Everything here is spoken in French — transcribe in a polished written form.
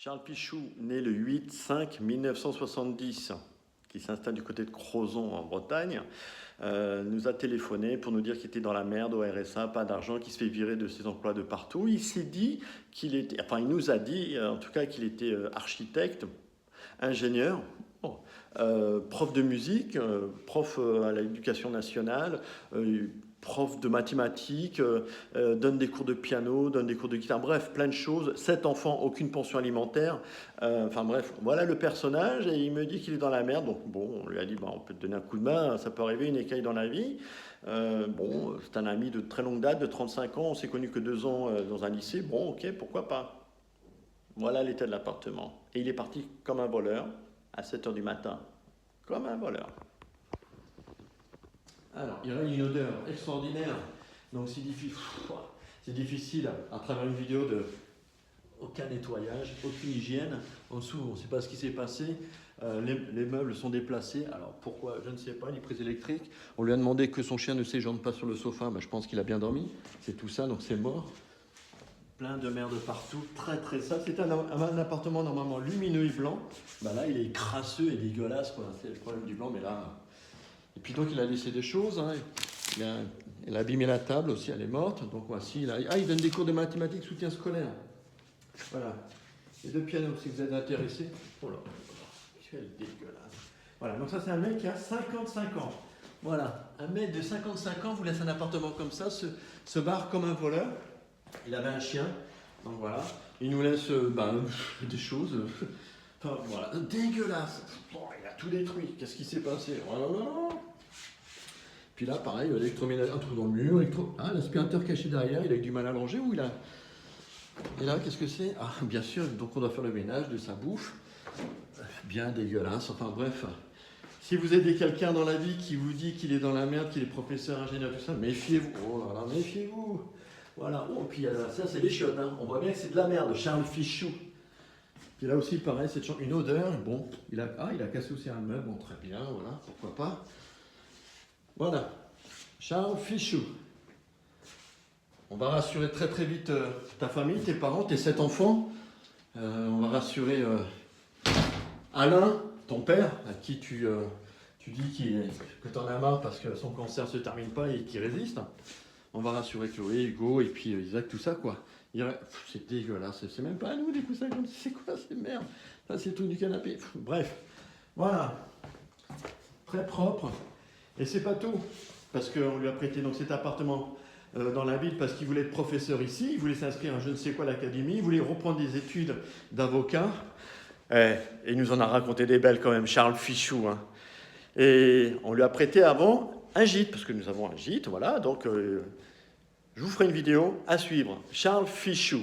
Charles Pichou, né le 8-5-1970, qui s'installe du côté de Crozon en Bretagne, nous a téléphoné pour nous dire qu'il était dans la merde au RSA, pas d'argent, qu'il se fait virer de ses emplois de partout. Il s'est dit qu'il était, enfin il nous a dit en tout cas qu'il était architecte, ingénieur, bon, prof de musique, prof à l'éducation nationale, prof de mathématiques, donne des cours de piano, donne des cours de guitare, bref, plein de choses. 7 enfants, aucune pension alimentaire. Enfin bref, voilà le personnage et il me dit qu'il est dans la merde. Donc bon, on lui a dit, bah, on peut te donner un coup de main, ça peut arriver, une écaille dans la vie. Bon, c'est un ami de très longue date, de 35 ans, on s'est connus que 2 ans dans un lycée. Bon, ok, pourquoi pas. Voilà l'état de l'appartement. Et il est parti comme un voleur à 7 h du matin. Comme un voleur. Alors, il y a une odeur extraordinaire, donc c'est difficile à travers une vidéo de aucun nettoyage, aucune hygiène. En dessous, on ne sait pas ce qui s'est passé. Les meubles sont déplacés. Alors pourquoi? Je ne sais pas. Les prises électriques. On lui a demandé que son chien ne séjourne pas sur le sofa. Ben, je pense qu'il a bien dormi. C'est tout ça, donc c'est mort. Plein de merde partout, très sale. C'est un appartement normalement lumineux et blanc. Ben là, il est crasseux et dégueulasse, quoi. C'est le problème du blanc, mais là. Et puis donc il a laissé des choses, hein. Il a abîmé la table aussi, elle est morte. Donc voici, il donne des cours de mathématiques, soutien scolaire. Voilà. Et de piano, si vous êtes intéressé. Oh là, quel dégueulasse. Voilà, donc ça c'est un mec qui a 55 ans. Voilà, un mec de 55 ans vous laisse un appartement comme ça, se barre comme un voleur. Il avait un chien, donc voilà. Il nous laisse des choses. Enfin, voilà, dégueulasse. Oh, il a tout détruit. Qu'est-ce qui s'est passé? Oh là là là. Puis là, pareil, électroménager, un trou dans le mur, l'aspirateur caché derrière, il a eu du mal à longer ou il a... Et là, qu'est-ce que c'est? Ah, bien sûr, donc on doit faire le ménage de sa bouffe. Bien dégueulasse, enfin bref. Si vous aidez quelqu'un dans la vie qui vous dit qu'il est dans la merde, qu'il est professeur, ingénieur, tout ça, méfiez-vous. Oh là là, méfiez-vous. Voilà, oh, puis ça c'est les chiottes, hein. On voit bien que c'est de la merde, Charles Fichou. Puis là aussi, pareil, c'est une odeur. Bon, il a cassé aussi un meuble, bon, très bien, voilà, pourquoi pas. Voilà, Charles Fichou. On va rassurer très vite ta famille, tes parents, tes 7 enfants. On va rassurer Alain, ton père, à qui tu dis que tu en as marre parce que son cancer ne se termine pas et qu'il résiste. On va rassurer Chloé, Hugo et puis Isaac, tout ça quoi. C'est dégueulasse, c'est même pas à nous des coussins comme c'est quoi ces merdes. Ça c'est tout du canapé. Bref, voilà. Très propre. Et c'est pas tout. Parce qu'on lui a prêté donc cet appartement dans la ville parce qu'il voulait être professeur ici. Il voulait s'inscrire à je ne sais quoi l'académie. Il voulait reprendre des études d'avocat. Et il nous en a raconté des belles quand même, Charles Fichou. Hein. Et on lui a prêté avant un gîte, parce que nous avons un gîte, voilà. Donc je vous ferai une vidéo à suivre. Charles Fichou.